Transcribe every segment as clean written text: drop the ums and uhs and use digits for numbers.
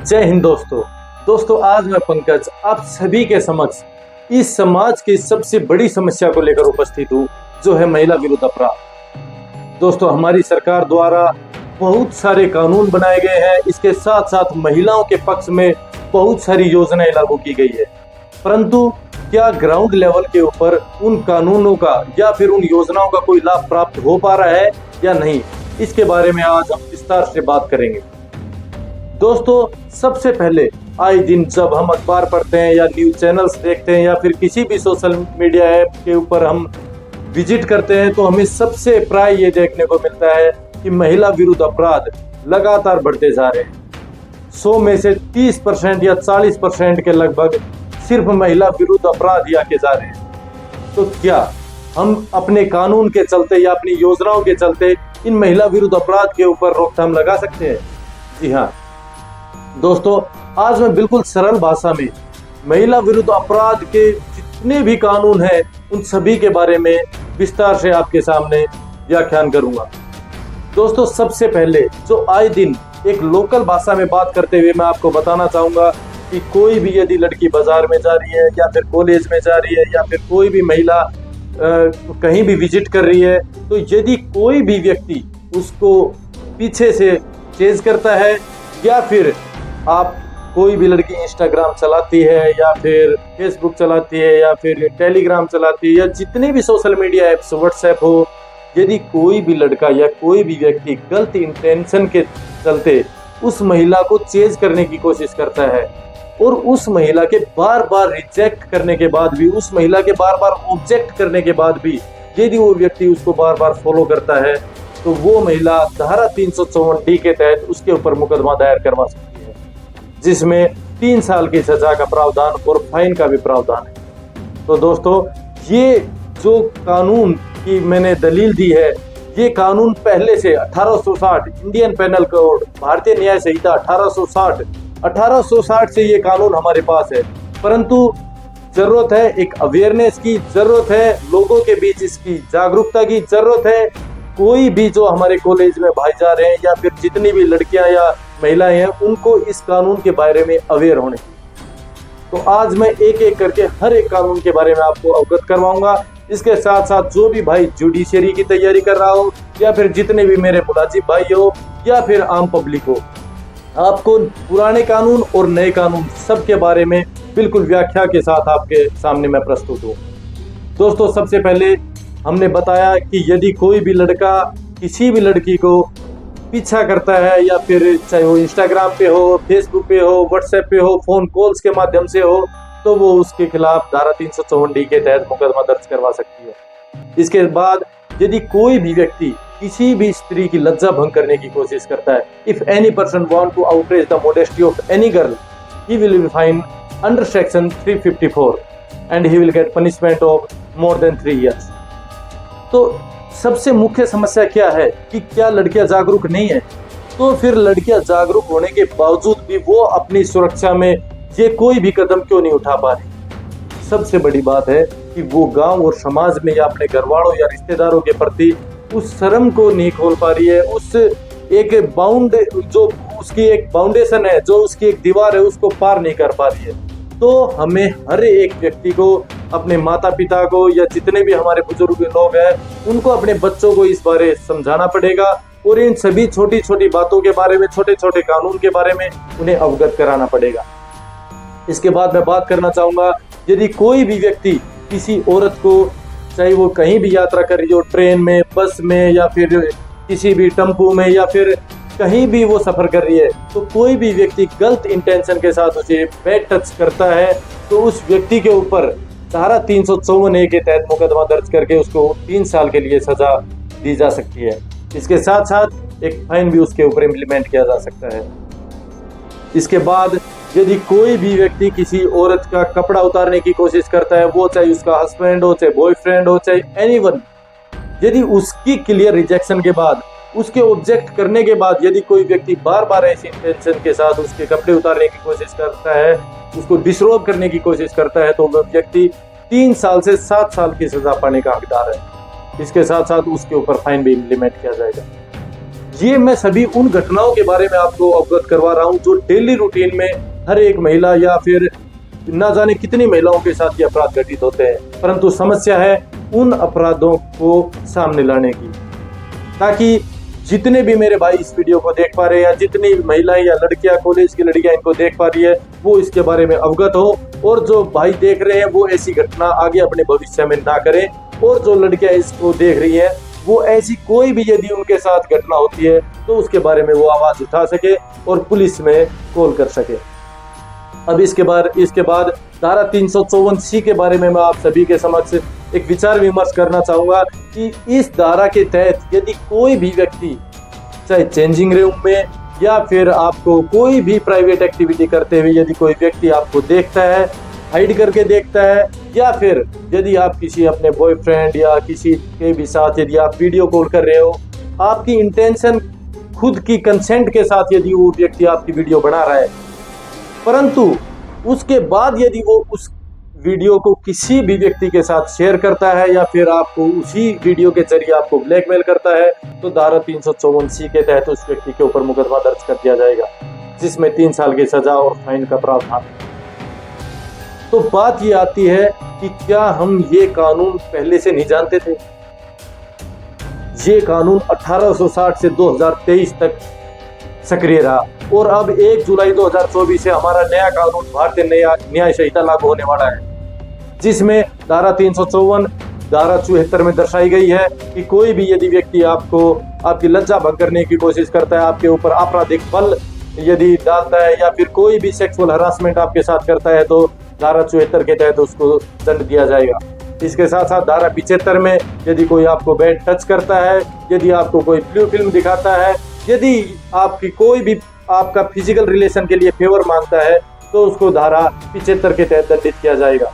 जय हिंद दोस्तों आज मैं पंकज आप सभी के समक्ष इस समाज की सबसे बड़ी समस्या को लेकर उपस्थित हूँ, जो है महिला विरुद्ध अपराध। दोस्तों, हमारी सरकार द्वारा बहुत सारे कानून बनाए गए हैं, इसके साथ साथ महिलाओं के पक्ष में बहुत सारी योजनाएं लागू की गई है, परंतु क्या ग्राउंड लेवल के ऊपर उन कानूनों का या फिर उन योजनाओं का कोई लाभ प्राप्त हो पा रहा है या नहीं, इसके बारे में आज हम विस्तार से बात करेंगे। दोस्तों, सबसे पहले आए दिन जब हम अखबार पढ़ते हैं या न्यूज चैनल्स देखते हैं या फिर किसी भी सोशल मीडिया ऐप के ऊपर हम विजिट करते हैं, तो हमें सबसे प्राय ये देखने को मिलता है कि महिला विरुद्ध अपराध लगातार बढ़ते जा रहे हैं। 100 में से 30% या 40% के लगभग सिर्फ महिला विरुद्ध अपराध ही आके जा रहे हैं। तो क्या हम अपने कानून के चलते या अपनी योजनाओं के चलते इन महिला विरुद्ध अपराध के ऊपर रोकथाम लगा सकते हैं? जी हाँ दोस्तों, आज मैं बिल्कुल सरल भाषा में महिला विरुद्ध अपराध के जितने भी कानून हैं उन सभी के बारे में विस्तार से आपके सामने व्याख्यान करूंगा। दोस्तों, सबसे पहले जो आए दिन एक लोकल भाषा में बात करते हुए मैं आपको बताना चाहूंगा कि कोई भी यदि लड़की बाजार में जा रही है या फिर कॉलेज में जा रही है या फिर कोई भी महिला कहीं भी विजिट कर रही है, तो यदि कोई भी व्यक्ति उसको पीछे से चेज करता है या फिर आप कोई भी लड़की इंस्टाग्राम चलाती है या फिर फेसबुक चलाती है या फिर टेलीग्राम चलाती है या जितने भी सोशल मीडिया ऐप्स व्हाट्सएप हो, यदि कोई भी लड़का या कोई भी व्यक्ति गलत इंटेंशन के चलते उस महिला को चेज करने की कोशिश करता है और उस महिला के बार बार रिजेक्ट करने के बाद भी, उस महिला के बार बार ऑब्जेक्ट करने के बाद भी यदि वो व्यक्ति उसको बार बार फॉलो करता है, तो वो महिला धारा 354D के तहत उसके ऊपर मुकदमा दायर करवा सकती है, जिसमें 3 साल की सजा का प्रावधान और फाइन का भी प्रावधान है। तो दोस्तों, ये जो कानून की मैंने दलील दी है, ये कानून पहले से 1860 इंडियन पेनल कोड, भारतीय न्याय संहिता 1860 से ये कानून हमारे पास है, परंतु जरूरत है एक अवेयरनेस की, जरूरत है लोगों के बीच इसकी जागरूकता की, जरूरत है कोई भी जो हमारे कॉलेज में भाई जा रहे हैं या फिर जितनी भी लड़कियां या महिलाएं हैं उनको इस कानून के बारे में अवेयर होने की। तो आज मैं एक एक करके हर एक कानून के बारे में आपको अवगत करवाऊंगा। इसके साथ साथ जो भी भाई जुडिशरी की तैयारी कर रहा हो या फिर जितने भी मेरे मुलाजिम भाई हो या फिर आम पब्लिक हो, आपको पुराने कानून और नए कानून सबके बारे में बिल्कुल व्याख्या के साथ आपके सामने मैं प्रस्तुत हूँ। दोस्तों, सबसे पहले हमने बताया कि यदि कोई भी लड़का किसी भी लड़की को पीछा करता है या फिर चाहे वो इंस्टाग्राम पे हो, फेसबुक पे हो, व्हाट्सएप पे हो, फोन कॉल्स के माध्यम से हो, तो वो उसके खिलाफ धारा 354D के तहत मुकदमा दर्ज करवा सकती है। इसके बाद यदि कोई भी व्यक्ति किसी भी स्त्री की लज्जा भंग करने की कोशिश करता है, if any person want to outrage the modesty of any girl, he will be find under section 354 and he will get punishment of more than 3 years। तो सबसे मुख्य समस्या क्या है कि क्या लड़कियां जागरूक नहीं है? तो फिर लड़कियां जागरूक होने के बावजूद भी वो अपनी सुरक्षा में ये कोई भी कदम क्यों नहीं उठा पा रही? सबसे बड़ी बात है कि वो गांव और समाज में या अपने घरवालों या रिश्तेदारों के प्रति उस शर्म को नहीं खोल पा रही है, उस एक जो उसकी एक फाउंडेशन है, जो उसकी एक दीवार है, उसको पार नहीं कर पा रही है। तो हमें हर एक व्यक्ति को, अपने माता पिता को या जितने भी हमारे बुजुर्ग लोग हैं, उनको अपने बच्चों को इस बारे समझाना पड़ेगा और इन सभी छोटी छोटी बातों के बारे में, छोटे छोटे कानून के बारे में उन्हें अवगत कराना पड़ेगा। इसके बाद मैं बात करना चाहूंगा, यदि कोई भी व्यक्ति किसी औरत को, चाहे वो कहीं भी यात्रा कर रही हो, ट्रेन में, बस में या फिर किसी भी टेम्पो में या फिर कहीं भी वो सफर कर रही है, तो कोई भी व्यक्ति गलत इंटेंशन के साथ उसे बैड टच करता है, तो उस व्यक्ति के ऊपर धारा 354A के तहत मुकदमा दर्ज करके उसको 3 साल के लिए सजा दी जा सकती है। इसके साथ साथ एक फाइन भी उसके ऊपर इम्प्लीमेंट किया जा सकता है। इसके बाद यदि कोई भी व्यक्ति किसी औरत का कपड़ा उतारने की कोशिश करता है, वो चाहे उसका हस्बैंड हो, चाहे बॉयफ्रेंड हो, चाहे एनीवन, यदि उसकी क्लियर रिजेक्शन के बाद, उसके ऑब्जेक्ट करने के बाद यदि कोई व्यक्ति बार बार ऐसी इंटेंशन के साथ उसके कपड़े उतारने की कोशिश करता है, उसको डिसरोब करने की कोशिश करता है, तो वह व्यक्ति 3 साल से 7 साल की सजा पाने का हकदार है। इसके साथ साथ उसके ऊपर फाइन भी इम्प्लीमेंट किया जाएगा। ये मैं सभी उन घटनाओं के बारे में आपको अवगत करवा रहा हूँ जो डेली रूटीन में हर एक महिला या फिर ना जाने कितनी महिलाओं के साथ ये अपराध घटित होते हैं। परंतु समस्या है उन अपराधों को सामने लाने की, ताकि जितने भी मेरे भाई इस वीडियो को देख पा रहे हैं या जितनी महिलाएं या लड़कियां, कॉलेज की लड़कियां इनको देख पा रही है, वो इसके बारे में अवगत हो, और जो भाई देख रहे हैं वो ऐसी घटना आगे अपने भविष्य में ना करें, और जो लड़कियां इसको देख रही हैं वो ऐसी कोई भी यदि उनके साथ घटना होती है तो उसके बारे में वो आवाज उठा सके और पुलिस में कॉल कर सके। अब इसके बाद धारा 354C के बारे में मैं आप सभी के समक्ष एक विचार विमर्श करना चाहूंगा कि इस धारा के तहत यदि कोई भी व्यक्ति चाहे चेंजिंग रूम में या फिर आपको कोई भी प्राइवेट एक्टिविटी करते हुए यदि कोई व्यक्ति आपको देखता है, हाइड करके देखता है, या फिर यदि आप किसी अपने बॉयफ्रेंड या किसी के भी साथ यदि आप वीडियो कॉल कर रहे हो, आपकी इंटेंशन खुद की कंसेंट के साथ यदि वो व्यक्ति आपकी वीडियो बना रहा है, परंतु उसके बाद यदि वो उस वीडियो को किसी भी व्यक्ति के साथ शेयर करता है या फिर आपको उसी वीडियो के जरिए आपको ब्लैकमेल करता है, तो धारा 354C के तहत उस व्यक्ति के ऊपर मुकदमा दर्ज कर दिया जाएगा, जिसमें 3 साल की सजा और फाइन का प्रावधान। तो बात ये आती है कि क्या हम ये कानून पहले से नहीं जानते थे? ये कानून 1860 से 2023 तक सक्रिय रहा, और अब 1 जुलाई 2024 से हमारा नया कानून भारतीय न्याय संहिता लागू होने वाला है, जिसमें धारा 354 धारा 74 में दर्शाई गई है कि कोई भी यदि व्यक्ति आपकी लज्जा भंग करने की कोशिश करता है, आपके ऊपर आपराधिक बल यदि डालता है या फिर कोई भी सेक्सुअल हरासमेंट आपके साथ करता है, तो धारा 74 के तहत उसको दंड दिया जाएगा। इसके साथ साथ धारा 75 में यदि कोई आपको बैड टच करता है, यदि आपको कोई ब्लू फिल्म दिखाता है, यदि आपकी कोई भी आपका फिजिकल रिलेशन के लिए फेवर मांगता है, तो उसको धारा 75 के तहत दंडित किया जाएगा।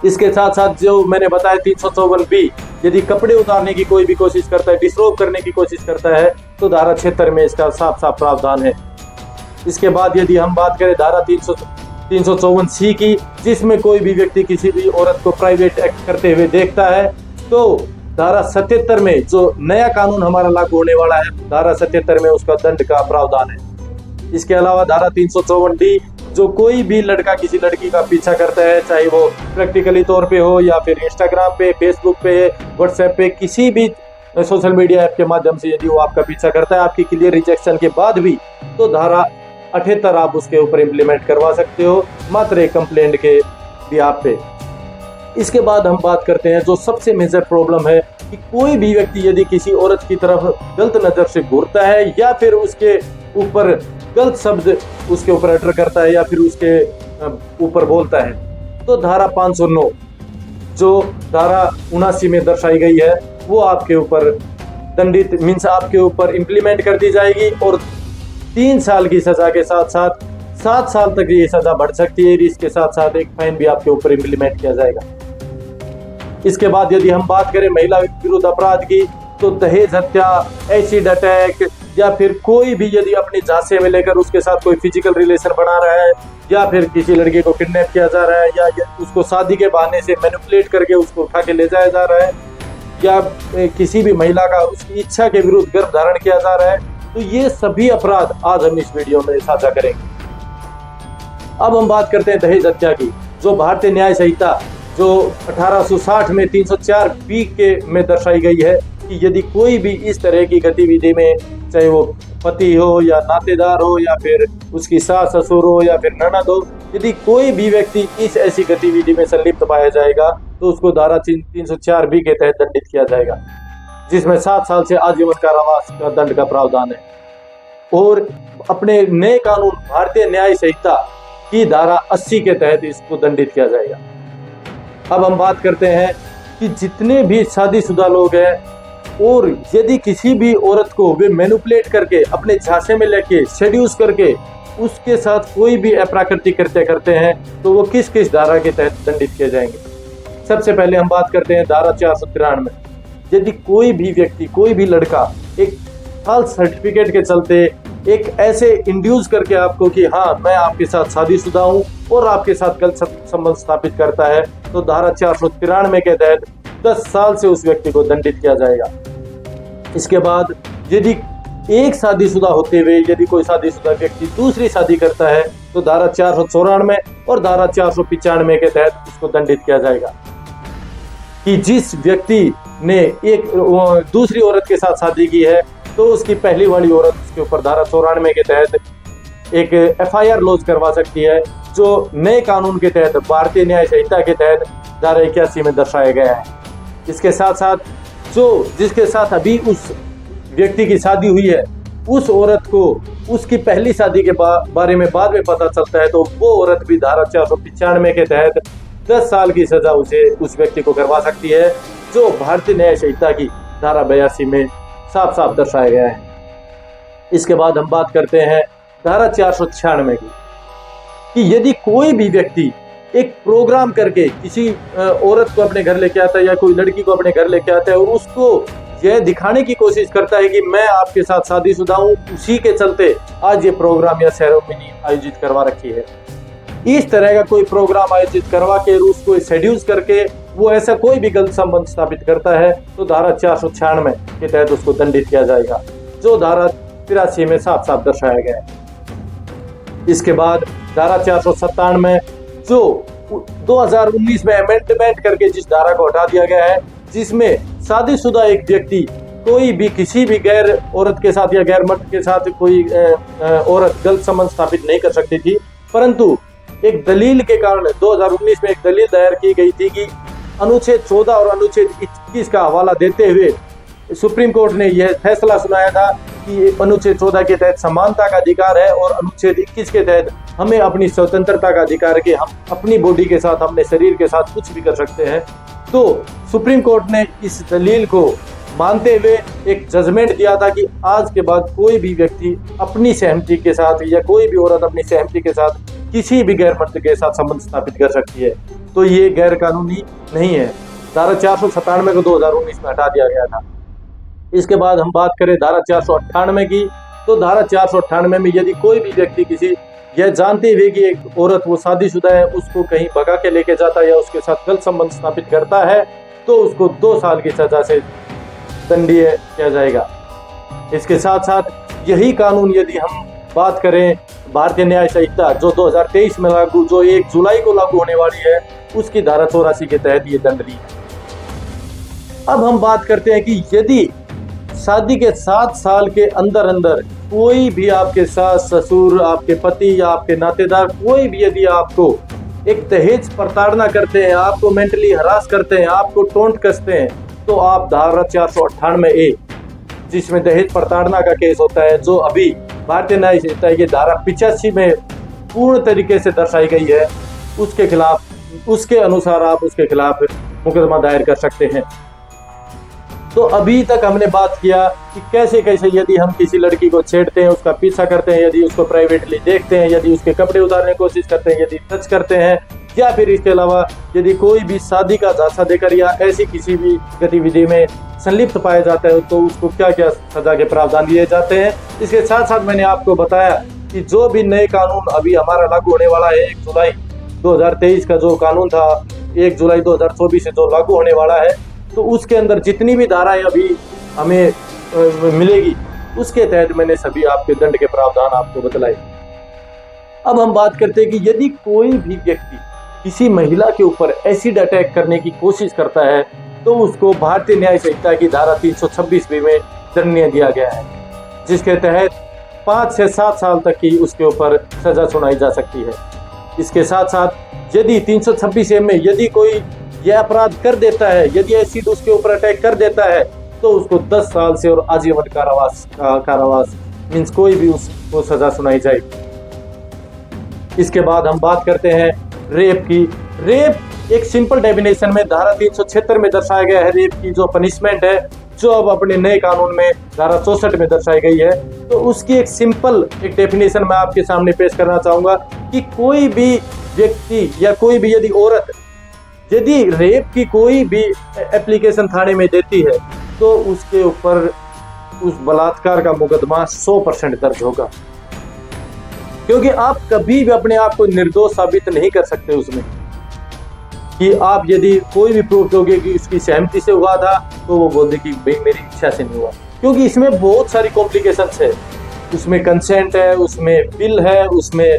इसके साथ साथ जो मैंने बताया 354B, यदि कपड़े उतारने की कोई भी कोशिश करता है, डिसरोब करने की कोशिश करता है, तो धारा 76 में इसका साफ साफ प्रावधान है। इसके बाद यदि हम बात करें धारा 354C की, जिसमें कोई भी व्यक्ति किसी भी औरत को प्राइवेट एक्ट करते हुए देखता है, तो धारा 77 में जो नया कानून हमारा लागू होने वाला है, धारा 77 में उसका दंड का प्रावधान है। इसके अलावा धारा 354D, जो कोई भी लड़का किसी लड़की का पीछा करता है, चाहे वो प्रैक्टिकली तौर पे हो या फिर इंस्टाग्राम पे, फेसबुक पे, व्हाट्सएप पे, किसी भी सोशल मीडिया ऐप के माध्यम से यदि वो आपका पीछा करता है आपकी क्लियर रिजेक्शन के बाद भी, तो धारा 78 आप उसके ऊपर इम्प्लीमेंट करवा सकते हो, मात्र एक कंप्लेंट के बिहाफ पे। इसके बाद हम बात करते हैं जो सबसे मेजर प्रॉब्लम है कि कोई भी व्यक्ति यदि किसी औरत की तरफ गलत नजर से घूरता है या फिर उसके ऊपर गलत शब्द उसके ऊपर अटर करता है या फिर उसके ऊपर बोलता है, तो धारा 509 जो धारा 79 में दर्शाई गई है, वो आपके ऊपर दंडित मीन्स आपके ऊपर इम्प्लीमेंट कर दी जाएगी, और 3 साल की सजा के साथ साथ 7 साल तक ये सजा बढ़ सकती है। इसके साथ साथ एक फाइन भी आपके ऊपर इम्प्लीमेंट किया जाएगा। इसके बाद यदि हम बात करें महिला विरुद्ध अपराध की, तो दहेज हत्या, एसिड अटैक, या फिर कोई भी यदि अपनी झांसे में लेकर उसके साथ कोई फिजिकल रिलेशन बना रहा है, या फिर किसी लड़की को किडनैप किया जा रहा है, या उसको शादी के बहाने से मैनिपुलेट करके उसको उठा के ले जाया जा रहा है, या किसी भी महिला का उसकी इच्छा के विरुद्ध गर्भ धारण किया जा रहा है, तो ये सभी अपराध आज हम इस वीडियो में साझा करेंगे। अब हम बात करते हैं दहेज हत्या की, जो भारतीय न्याय संहिता जो 1860 में 304B के में दर्शाई गई है कि यदि कोई भी इस तरह की गतिविधि में, चाहे वो पति हो या नातेदार हो या फिर उसकी सास ससुर हो या फिर ननद हो, यदि कोई भी व्यक्ति इस ऐसी गतिविधि में संलिप्त पाया जाएगा, तो उसको धारा 304B के तहत दंडित किया जाएगा, जिसमें 7 साल से आजीवन कारावास का दंड का प्रावधान है। और अपने नए कानून भारतीय न्याय संहिता की धारा 80 के तहत इसको दंडित किया जाएगा। अब हम बात करते हैं कि जितने भी शादीशुदा लोग हैं और यदि किसी भी औरत को वे मैनिपुलेट करके अपने झांसे में लेके सेड्यूस करके उसके साथ कोई भी अप्राकृतिक कृत्य करते हैं, तो वो किस किस धारा के तहत दंडित किए जाएंगे। सबसे पहले हम बात करते हैं धारा 493। यदि कोई भी व्यक्ति, कोई भी लड़का एक फॉल्स सर्टिफिकेट के चलते एक ऐसे इंड्यूस करके आपको कि हाँ मैं आपके साथ शादीशुदा हूँ और आपके साथ गलत संबंध स्थापित करता है, तो धारा 493 के तहत 10 साल से उस व्यक्ति को दंडित किया जाएगा। इसके बाद यदि एक शादीशुदा होते हुए यदि कोई शादीशुदा व्यक्ति दूसरी शादी करता है तो धारा 494 और धारा 495 के तहत उसको दंडित किया जाएगा। कि जिस व्यक्ति ने एक दूसरी औरत के साथ शादी की है तो उसकी पहली वाली औरत उसके ऊपर धारा 94 के तहत एक FIR लॉन्च करवा सकती है, जो नए कानून के तहत भारतीय न्याय संहिता के तहत धारा 81 में दर्शाया गया है। इसके साथ साथ जो जिसके साथ अभी उस व्यक्ति की शादी हुई है उस औरत को उसकी पहली शादी के बारे में बाद में पता चलता है तो वो औरत भी धारा 495 के तहत 10 साल की सजा उस व्यक्ति को करवा सकती है, जो भारतीय न्याय संहिता की धारा 82 में साफ साफ दर्शाया गया है। इसके बाद हम बात करते हैं धारा 496 की, कि यदि कोई भी व्यक्ति एक प्रोग्राम करके किसी औरत को अपने घर लेके आता है या कोई लड़की को अपने घर लेके आता है और उसको यह दिखाने की कोशिश करता है कि मैं आपके साथ शादीशुदा हूँ, उसी के चलते आज ये प्रोग्राम या सेरेमनी आयोजित करवा रखी है। इस तरह का कोई प्रोग्राम आयोजित करवा के उसको सेड्यूस करके वो ऐसा कोई भी गलत संबंध स्थापित करता है तो धारा 496 के तहत उसको दंडित किया जाएगा, जो धारा 83 में साफ साफ दर्शाया गया है। इसके बाद धारा 497 जो 2019 में अमेंडमेंट करके जिस धारा को हटा दिया गया है, जिसमें शादीशुदा एक व्यक्ति कोई भी किसी भी गैर औरत के साथ या गैर मर्द के साथ कोई औरत गलत संबंध स्थापित नहीं कर सकती थी, परंतु एक दलील के कारण 2019 में एक दलील दायर की गई थी कि अनुच्छेद 14 और अनुच्छेद 21 का हवाला देते हुए सुप्रीम कोर्ट ने यह फैसला सुनाया था कि अनुच्छेद 14 के तहत समानता का अधिकार है और अनुच्छेद 21 के तहत हमें अपनी स्वतंत्रता का अधिकार है कि हम अपनी बॉडी के साथ अपने शरीर के साथ कुछ भी कर सकते हैं। तो सुप्रीम कोर्ट ने इस दलील को मानते हुए एक जजमेंट दिया था कि आज के बाद कोई भी व्यक्ति अपनी सहमति के साथ या कोई भी औरत अपनी सहमति के साथ किसी भी गैर मर्द के साथ संबंध स्थापित कर सकती है, तो ये गैर कानूनी नहीं है। धारा 497 को 2019 में हटा दिया गया था। इसके बाद हम बात करें धारा 498 की, तो धारा 498 में यदि कोई भी व्यक्ति किसी यह जानते हुए कि एक औरत वो शादीशुदा है उसको कहीं भगा के लेके जाता है या उसके साथ गलत संबंध स्थापित करता है तो उसको 2 साल की सजा से दंडनीय किया जाएगा। इसके साथ साथ यही कानून यदि हम बात करें भारतीय न्याय संहिता जो 2023 में लागू, जो 1 जुलाई को लागू होने वाली है, उसकी धारा 84 के तहत ये दंडनीय है। अब हम बात करते हैं कि यदि शादी के 7 साल के अंदर अंदर कोई भी आपके सास ससुर, आपके पति या आपके नातेदार कोई भी यदि आपको एक दहेज प्रताड़ना करते हैं, आपको मेंटली हरास करते हैं, आपको टोंट कसते हैं, तो आप धारा 498A जिसमें दहेज प्रताड़ना का केस होता है, जो अभी भारतीय न्याय संहिता की धारा 85 में पूर्ण तरीके से दर्शाई गई है, उसके खिलाफ, उसके अनुसार आप उसके खिलाफ मुकदमा दायर कर सकते हैं। तो अभी तक हमने बात किया कि कैसे कैसे यदि हम किसी लड़की को छेड़ते हैं, उसका पीछा करते हैं, यदि उसको प्राइवेटली देखते हैं, यदि उसके कपड़े उतारने की कोशिश करते हैं, यदि टच करते हैं, या फिर इसके अलावा यदि कोई भी शादी का झांसा देकर या ऐसी किसी भी गतिविधि में संलिप्त पाया जाता है तो उसको क्या क्या सजा के प्रावधान दिए जाते हैं। इसके साथ साथ मैंने आपको बताया कि जो भी नए कानून अभी हमारा लागू होने वाला है 1 जुलाई 2023 का जो कानून था 1 जुलाई 2024 से जो लागू होने वाला है, तो उसके अंदर जितनी भी धाराएं अभी हमें मिलेगी उसके तहत मैंने सभी आपके दंड के प्रावधान आपको बतलाए। अब हम बात करते हैं कि यदि कोई भी व्यक्ति किसी महिला के ऊपर एसिड अटैक करने की कोशिश करता है तो उसको भारतीय न्याय संहिता की धारा 326B में दंडनीय दिया गया है, जिसके तहत 5 से 7 साल तक की उसके ऊपर सजा सुनाई जा सकती है। इसके साथ साथ यदि 326A में यदि कोई यह अपराध कर देता है, यदि एसिड उसके ऊपर अटैक कर देता है तो उसको 10 साल से और आजीवन कारावास मीन्स कोई भी उसको सजा सुनाई जाएगी। इसके बाद हम बात करते हैं रेप की। रेप एक सिंपल डेफिनेशन में धारा 376 में दर्शाया गया है रेप की जो पनिशमेंट है, जो अब अपने नए कानून में धारा 64 में दर्शाई गई है। तो उसकी एक सिंपल एक डेफिनेशन मैं आपके सामने पेश करना चाहूंगा कि कोई भी व्यक्ति या कोई भी यदि औरत यदि रेप की कोई भी एप्लीकेशन थाने में देती है तो उसके ऊपर उस बलात्कार का मुकदमा 100% दर्ज होगा, क्योंकि आप कभी भी अपने आप को निर्दोष साबित नहीं कर सकते उसमें कि आप यदि कोई भी प्रूफ दोगे कि उसकी सहमति से हुआ था तो वो बोल दे कि भाई मेरी इच्छा से नहीं हुआ। क्योंकि इसमें बहुत सारी कॉम्प्लिकेशंस है, उसमें कंसेंट है, उसमें बिल है, उसमें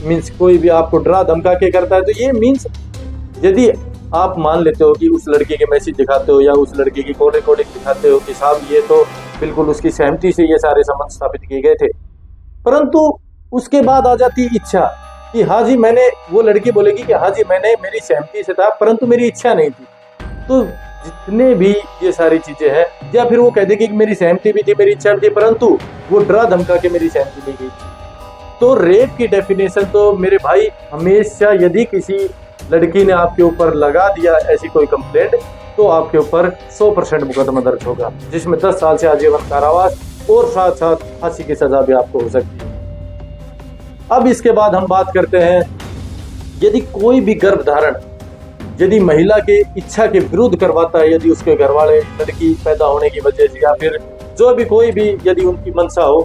मीन्स कोई भी आपको डरा धमका के करता है। तो ये मीन्स यदि आप मान लेते हो कि उस लड़के के मैसेज दिखाते हो या उस लड़के की कॉल रिकॉर्डिंग दिखाते हो कि साहब ये तो बिल्कुल उसकी सहमति से ये सारे संबंध स्थापित किए गए थे, परंतु उसके बाद आ जाती इच्छा कि हाँ जी मैंने, वो लड़की बोलेगी कि हाँ जी मैंने, मेरी सहमति से था परंतु मेरी इच्छा नहीं थी। तो जितने भी ये सारी चीजें हैं, या फिर वो कह देगी कि मेरी सहमति भी थी, मेरी इच्छा भी थी, परंतु वो डरा धमका के मेरी सहमति ली गई। तो रेप की डेफिनेशन तो मेरे भाई हमेशा, यदि किसी लड़की ने आपके ऊपर लगा दिया ऐसी कोई कंप्लेंट, तो आपके ऊपर 100% मुकदमा दर्ज होगा, जिसमें 10 साल से आजीवन कारावास और साथ साथ फांसी की सजा भी आपको हो सकती है। अब इसके बाद हम बात करते हैं, यदि कोई भी गर्भधारण यदि महिला के इच्छा के विरुद्ध करवाता है, यदि उसके घर वाले लड़की पैदा होने की वजह से या फिर जो भी कोई भी यदि उनकी मंशा हो,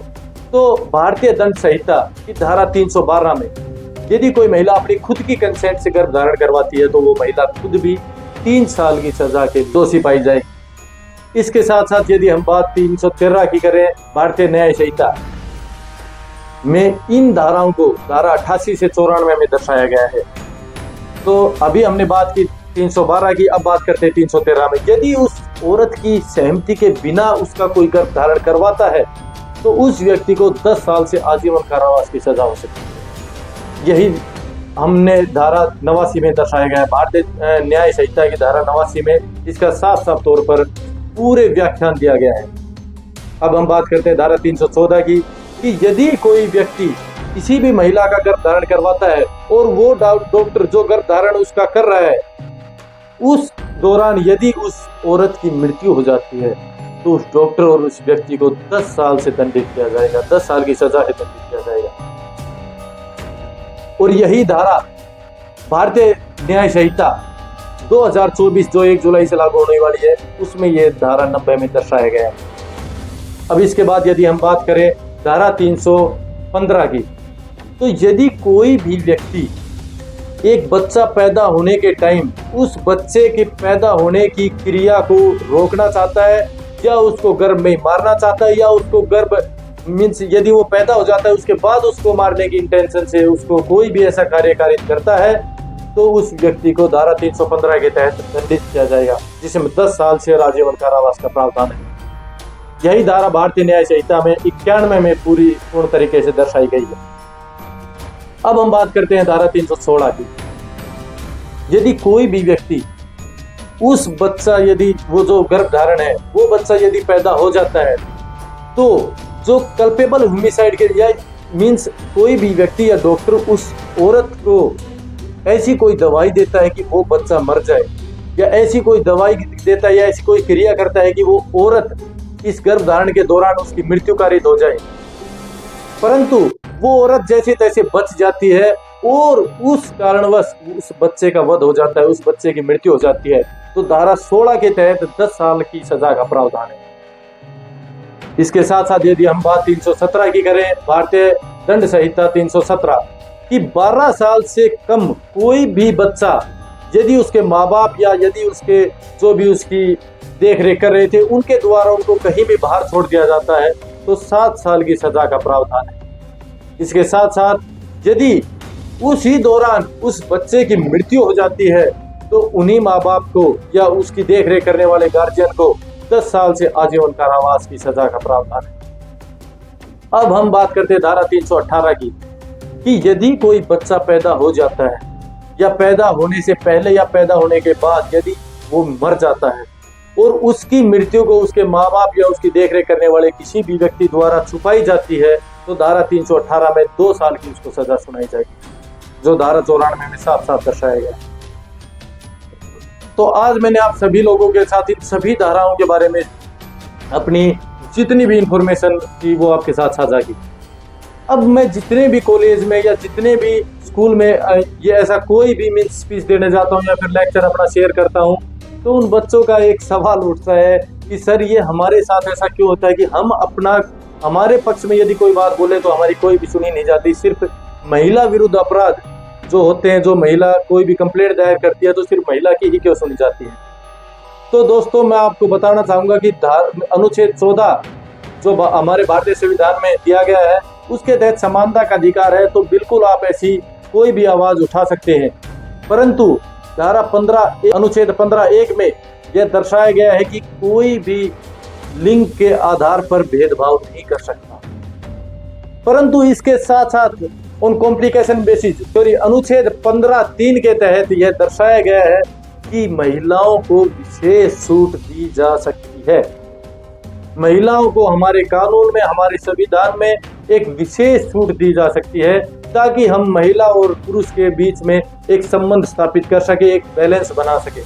तो भारतीय दंड संहिता की धारा 312 में यदि कोई महिला अपनी खुद की कंसेंट से गर्भधारण करवाती है, तो वो महिला खुद भी 3 साल की सजा के दोषी पाई जाएगी। इसके साथ साथ यदि हम बात 313 की करें भारतीय न्याय संहिता में, इन धाराओं को धारा 88 से 94 में दर्शाया गया है। तो अभी हमने बात की 312 की, अब बात करते हैं 313 में। यदि उस औरत की सहमति के बिना उसका कोई गर्भधारण करवाता है, तो उस व्यक्ति को 10 साल से आजीवन कारावास की सजा हो सकती है। यही हमने धारा 89 में दर्शाया गया है, भारतीय न्याय संहिता की धारा 89 में इसका साफ साफ तौर पर पूरे व्याख्यान दिया गया है। अब हम बात करते हैं धारा 314 की, कि यदि कोई व्यक्ति किसी भी महिला का गर्भधारण करवाता है और वो डॉक्टर जो गर्भधारण उसका कर रहा है, उस दौरान यदि उस औरत की मृत्यु हो जाती है, तो उस डॉक्टर और उस व्यक्ति को 10 साल से दंडित किया जाएगा, 10 साल की सजा से दंडित किया जाएगा। और यही धारा भारतीय न्याय संहिता 2024 जो 1 जुलाई से लागू होने वाली है, उसमें यह धारा 90 में दर्शाया गया है। अब इसके बाद यदि हम बात करें धारा 315 की, तो यदि कोई भी व्यक्ति एक बच्चा पैदा होने के टाइम उस बच्चे के पैदा होने की क्रिया को रोकना चाहता है, या उसको गर्भ में मारना चाहता है, या उसको गर्भ मीन्स यदि वो पैदा हो जाता है उसके बाद उसको मारने की इंटेंशन से उसको कोई भी ऐसा कार्य कारित करता है, तो उस व्यक्ति को धारा 315 के तहत दंडित किया जाएगा, जिसमें 10 साल से आजीवन कारावास का प्रावधान है। यही धारा भारतीय न्याय संहिता में 91 में पूर्ण तरीके से दर्शाई गई है। अब हम बात करते हैं धारा 316 की। यदि कोई भी व्यक्ति उस बच्चा, यदि वो जो गर्भधारण है वो बच्चा यदि पैदा हो जाता है, तो जो कल्पेबल होमिसाइड के, या मीन्स कोई भी व्यक्ति या डॉक्टर उस औरत को ऐसी कोई दवाई देता है कि वो बच्चा मर जाए, या ऐसी कोई दवाई देता है या ऐसी कोई क्रिया करता है कि वो औरत इस गर्भधारण के दौरान उसकी मृत्यु कारित हो जाए, परंतु वो औरत जैसे तैसे बच जाती है और उस कारणवश उस बच्चे का वध हो जाता है, उस बच्चे की मृत्यु हो जाती है, तो धारा 16 के तहत 10 साल की सजा का प्रावधान है। इसके साथ साथ यदि हम बात 317 की करें, भारतीय दंड संहिता 317 कि 12 साल से कम कोई भी बच्चा यदि उसके माँ बाप या यदि उसके जो भी उसकी देख रेख कर रहे थे उनके द्वारा उनको कहीं भी बाहर छोड़ दिया जाता है, तो 7 साल की सजा का प्रावधान है। इसके साथ साथ यदि उसी दौरान उस बच्चे की मृत्यु हो जाती है, तो उन्हीं माँ बाप को या उसकी देख रेख करने वाले गार्जियन को 10 साल से आजीवन कारावास की सजा का प्रावधान है। अब हम बात करते हैं धारा 318 की, कि यदि कोई बच्चा पैदा हो जाता है या पैदा होने से पहले या पैदा होने के बाद यदि वो मर जाता है और उसकी मृत्यु को उसके माँ बाप या उसकी देखरेख करने वाले किसी भी व्यक्ति द्वारा छुपाई जाती है, तो धारा 318 में 2 साल की उसको सजा सुनाई जाएगी, जो धारा 94 में साफ साफ दर्शाया गया। तो आज मैंने आप सभी लोगों के साथ इन सभी धाराओं के बारे में अपनी जितनी भी इंफॉर्मेशन थी वो आपके साथ साझा की। अब मैं जितने भी कॉलेज में या जितने भी स्कूल में ये ऐसा कोई भी मैं स्पीच देने जाता हूँ या फिर लेक्चर अपना शेयर करता हूँ, तो उन बच्चों का एक सवाल उठता है कि सर ये हमारे साथ ऐसा क्यों होता है कि हम हमारे पक्ष में यदि कोई बात बोले तो हमारी कोई भी सुनी नहीं जाती। सिर्फ महिला विरुद्ध अपराध जो होते हैं, जो महिला कोई भी कंप्लेंट दायर करती है तो सिर्फ महिला की ही क्यों सुनी जाती है। तो दोस्तों मैं आपको बताना चाहूंगा कि अनुच्छेद 14 जो हमारे भारतीय संविधान में दिया गया है उसके तहत समानता का अधिकार है, तो बिल्कुल आप ऐसी कोई भी आवाज उठा सकते हैं। परंतु धारा 15 अनुच्छेद 15(1) में यह दर्शाया गया है कि कोई भी लिंग के आधार पर भेदभाव नहीं कर सकता। परंतु इसके साथ साथ ऑन कॉम्प्लिकेशन बेसिस सॉरी अनुच्छेद 15(3) के तहत यह दर्शाया गया है कि महिलाओं को विशेष छूट दी जा सकती है। महिलाओं को हमारे कानून में, हमारे संविधान में एक विशेष छूट दी जा सकती है ताकि हम महिला और पुरुष के बीच में एक संबंध स्थापित कर सके, एक बैलेंस बना सके।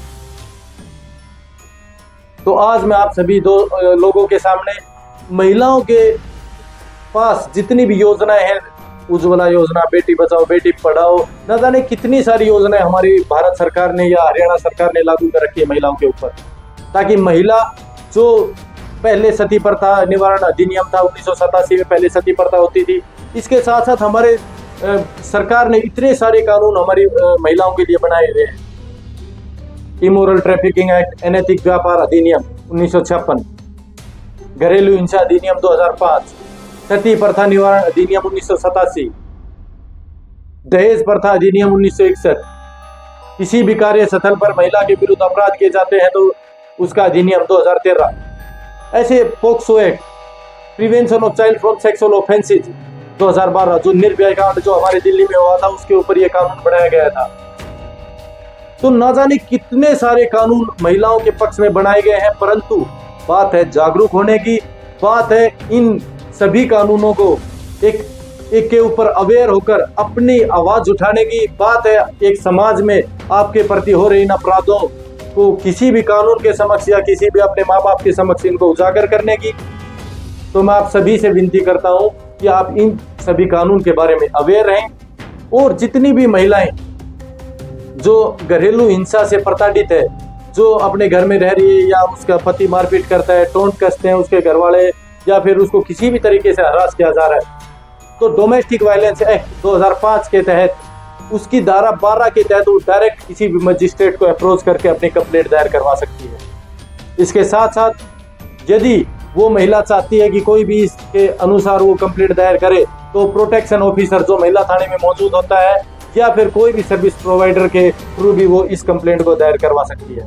तो आज मैं आप सभी लोगों के सामने महिलाओं के पास जितनी भी योजनाएं हैं, उज्ज्वला योजना, बेटी बचाओ बेटी पढ़ाओ, न जाने कितनी सारी योजनाएं हमारी भारत सरकार ने या हरियाणा सरकार ने लागू कर रखी है महिलाओं के ऊपर, ताकि महिला जो पहले सती प्रथा निवारण अधिनियम था 1987 में, पहले सती प्रथा होती थी, इसके साथ साथ हमारे सरकार ने इतने सारे कानून हमारी महिलाओं के लिए बनाए हुए हैं। इमोरल ट्रैफिकिंग एक्ट, अनैतिक व्यापार अधिनियम 1956, घरेलू हिंसा अधिनियम 2005, सती प्रथा निवारण अधिनियम 1987, दहेज प्रथा अधिनियम 1961, किसी भी कार्य स्थल पर महिला के विरुद्ध अपराध किए जाते हैं तो उसका अधिनियम 2013, ऐसे POCSO act, prevention of child from sexual offences 2012, जो निर्भया कांड जो हमारे दिल्ली में हुआ था उसके ऊपर यह कानून बनाया गया था। तो न जाने कितने सारे कानून महिलाओं के पक्ष में बनाए गए हैं, परंतु बात है जागरूक होने की, बात है इन सभी कानूनों को एक के ऊपर अवेयर होकर अपनी आवाज उठाने की, बात है एक समाज में आपके प्रति हो रहे इन अपराधों को किसी भी कानून के समक्ष या किसी भी अपने माँ बाप के समक्ष इनको उजागर करने की। तो मैं आप सभी से विनती करता हूं कि आप इन सभी कानून के बारे में अवेयर रहें, और जितनी भी महिलाएं जो घरेलू हिंसा से प्रताड़ित है, जो अपने घर में रह रही है या उसका पति मारपीट करता है, टोंट कसते हैं उसके घर वाले, या फिर उसको किसी भी तरीके से हरास किया जा रहा है, तो डोमेस्टिक वायलेंस एक्ट 2005 के तहत उसकी धारा 12 के तहत वो डायरेक्ट किसी भी मजिस्ट्रेट को अप्रोच करके अपनी कंप्लेंट दायर करवा सकती है। इसके साथ साथ यदि वो महिला चाहती है कि कोई भी इसके अनुसार वो कंप्लेंट दायर करे, तो प्रोटेक्शन ऑफिसर जो महिला थाने में मौजूद होता है या फिर कोई भी सर्विस प्रोवाइडर के थ्रू भी वो इस कंप्लेंट को दायर करवा सकती है।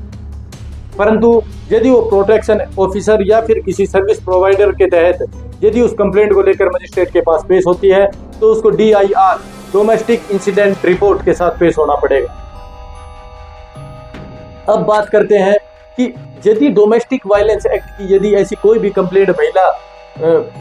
परंतु यदि वो प्रोटेक्शन ऑफिसर या फिर किसी सर्विस प्रोवाइडर के तहत यदि उस कंप्लेंट को लेकर मजिस्ट्रेट के पास पेश होती है, तो उसको DIR डोमेस्टिक इंसिडेंट रिपोर्ट के साथ पेश होना पड़ेगा। अब बात करते हैं कि यदि डोमेस्टिक वायलेंस एक्ट की यदि ऐसी कोई भी कंप्लेंट महिला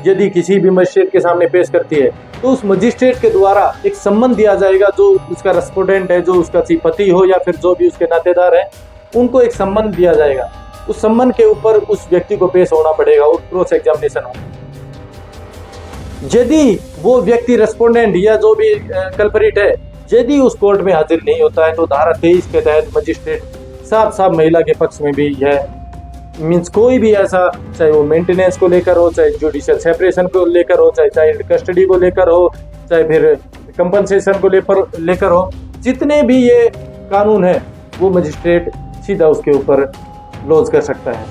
यदि किसी भी मजिस्ट्रेट के सामने पेश करती है, तो उस मजिस्ट्रेट के द्वारा एक सम्मन दिया जाएगा, जो उसका रेस्पोंडेंट है, जो उसका पति हो या फिर जो भी उसके नातेदार है, उनको एक सम्मन दिया जाएगा। उस सम्मन के ऊपर उस व्यक्ति को पेश होना पड़ेगा और क्रॉस एग्जामिनेशन होगा। यदि वो व्यक्ति रेस्पोंडेंट या जो भी कल्परिट है यदि उस कोर्ट में हाजिर नहीं होता है, तो धारा 23 के तहत मजिस्ट्रेट साफ साफ महिला के पक्ष में भी यह मीन्स कोई भी ऐसा, चाहे वो मेंटेनेंस को लेकर हो, चाहे जुडिशियल सेपरेशन को लेकर हो, चाहे चाइल्ड कस्टडी को लेकर हो, चाहे फिर कंपनसेशन को लेकर हो, जितने भी ये कानून है वो मजिस्ट्रेट सीधा उसके ऊपर लॉन्च कर सकता है।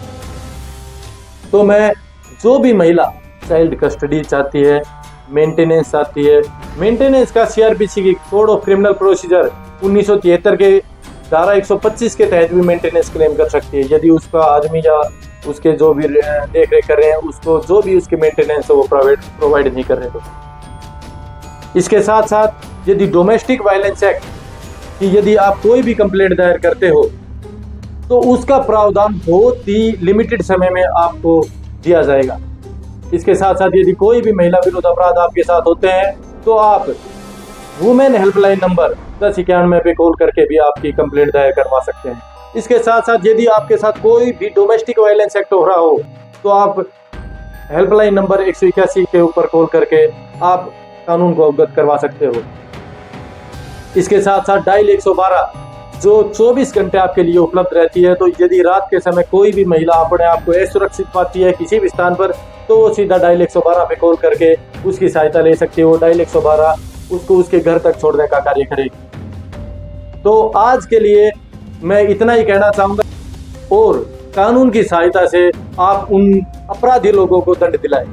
तो मैं जो भी महिला चाइल्ड कस्टडी चाहती है, मेंटेनेंस चाहती है, मेंटेनेंस का CRPC की कोड ऑफ क्रिमिनल प्रोसीजर 1973 के धारा 125 के तहत भी मेंटेनेंस क्लेम कर सकती है, यदि उसका आदमी या उसके जो भी देख रेख कर रहे हैं उसको जो भी उसकी मेंटेनेंस है वो प्रोवाइड नहीं कर रहे। तो इसके साथ साथ यदि डोमेस्टिक वायलेंस एक्ट की यदि आप कोई भी कंप्लेंट दायर करते हो, तो उसका प्रावधान बहुत ही लिमिटेड समय में आपको दिया जाएगा। इसके साथ साथ यदि कोई भी महिला विरुद्ध अपराध आपके साथ होते हैं, तो आप वुमेन हेल्पलाइन नंबर 1091 पे कॉल करके भी आपकी कंप्लेंट दायर करवा सकते हैं। इसके साथ साथ यदि आपके साथ कोई भी डोमेस्टिक वायलेंस एक्ट हो रहा हो, तो आप हेल्पलाइन नंबर 181 के ऊपर कॉल करके आप कानून को अवगत करवा सकते हो। इसके साथ साथ डायल 112 जो 24 घंटे आपके लिए उपलब्ध रहती है। तो यदि रात के समय कोई भी महिला अपने आप को असुरक्षित पाती है किसी भी स्थान पर, तो वो सीधा डायल 112 पे कॉल करके उसकी सहायता ले सकती है। वो डायल 112 उसको उसके घर तक छोड़ने का कार्य करेगी। तो आज के लिए मैं इतना ही कहना चाहूँगा, और कानून की सहायता से आप उन अपराधी लोगों को दंड दिलाएं।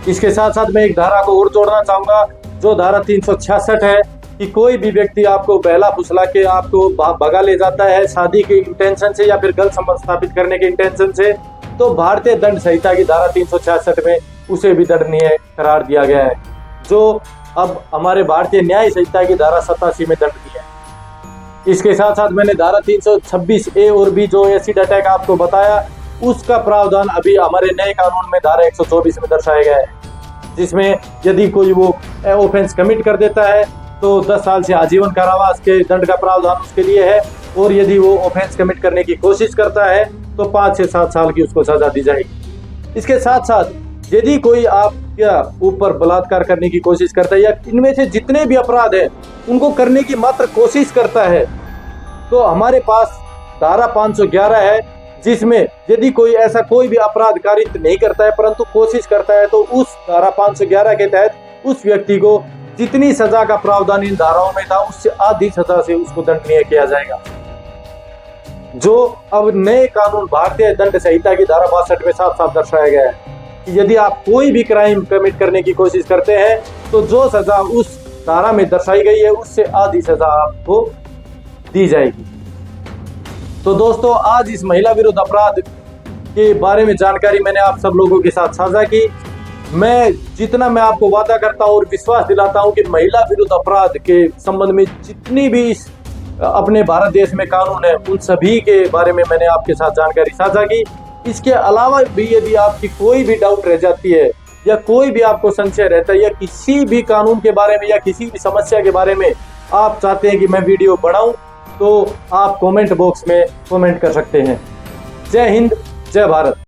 इसके साथ साथ मैं एक धारा को और जोड़ना चाहूंगा, जो धारा 366 है कि कोई भी व्यक्ति आपको बहला फुसला के आपको भगा ले जाता है शादी के इंटेंशन से या फिर गलत संबंध स्थापित करने के इंटेंशन से, तो भारतीय दंड संहिता की धारा 366 में उसे भी दंडनीय करार दिया गया है, जो अब हमारे भारतीय न्याय संहिता की धारा 87 में दंडनीय है। इसके साथ साथ मैंने धारा 326A और B जो एसिड अटैक आपको बताया, उसका प्रावधान अभी हमारे नए कानून में धारा 124 में दर्शाया गया है, जिसमें यदि कोई वो ऑफेंस कमिट कर देता है तो 10 साल से आजीवन कारावास के दंड का प्रावधान उसके लिए है, और यदि वो ऑफेंस कमिट करने की कोशिश करता है तो 5 से 7 साल की उसको सजा दी जाएगी। इसके साथ साथ यदि कोई आपके ऊपर बलात्कार करने की कोशिश करता है या इनमें से जितने भी अपराध हैं उनको करने की मात्र कोशिश करता है, तो हमारे पास धारा 511 है, जिसमें यदि कोई ऐसा कोई भी अपराध कारित नहीं करता है परंतु कोशिश करता है, तो उस धारा 511 के तहत उस व्यक्ति को जितनी सजा का प्रावधान इन धाराओं में था उससे आधी सजा से उसको दंडनीय किया जाएगा, जो अब नए कानून भारतीय दंड संहिता की धारा 62 में साफ साफ दर्शाया गया है कि यदि आप कोई भी क्राइम कमिट करने की कोशिश करते हैं तो जो सजा उस धारा में दर्शाई गई है उससे आधी सजा आपको दी जाएगी। तो दोस्तों, आज इस महिला विरुद्ध अपराध के बारे में जानकारी मैंने आप सब लोगों के साथ साझा की। मैं आपको वादा करता हूँ और विश्वास दिलाता हूँ कि महिला विरुद्ध अपराध के संबंध में जितनी भी अपने भारत देश में कानून है उन सभी के बारे में मैंने आपके साथ जानकारी साझा की। इसके अलावा भी यदि आपकी कोई भी डाउट रह जाती है या कोई भी आपको संशय रहता है या किसी भी कानून के बारे में या किसी भी समस्या के बारे में आप चाहते हैं कि मैं वीडियो बनाऊं, तो आप कमेंट बॉक्स में कमेंट कर सकते हैं। जय हिंद, जय भारत।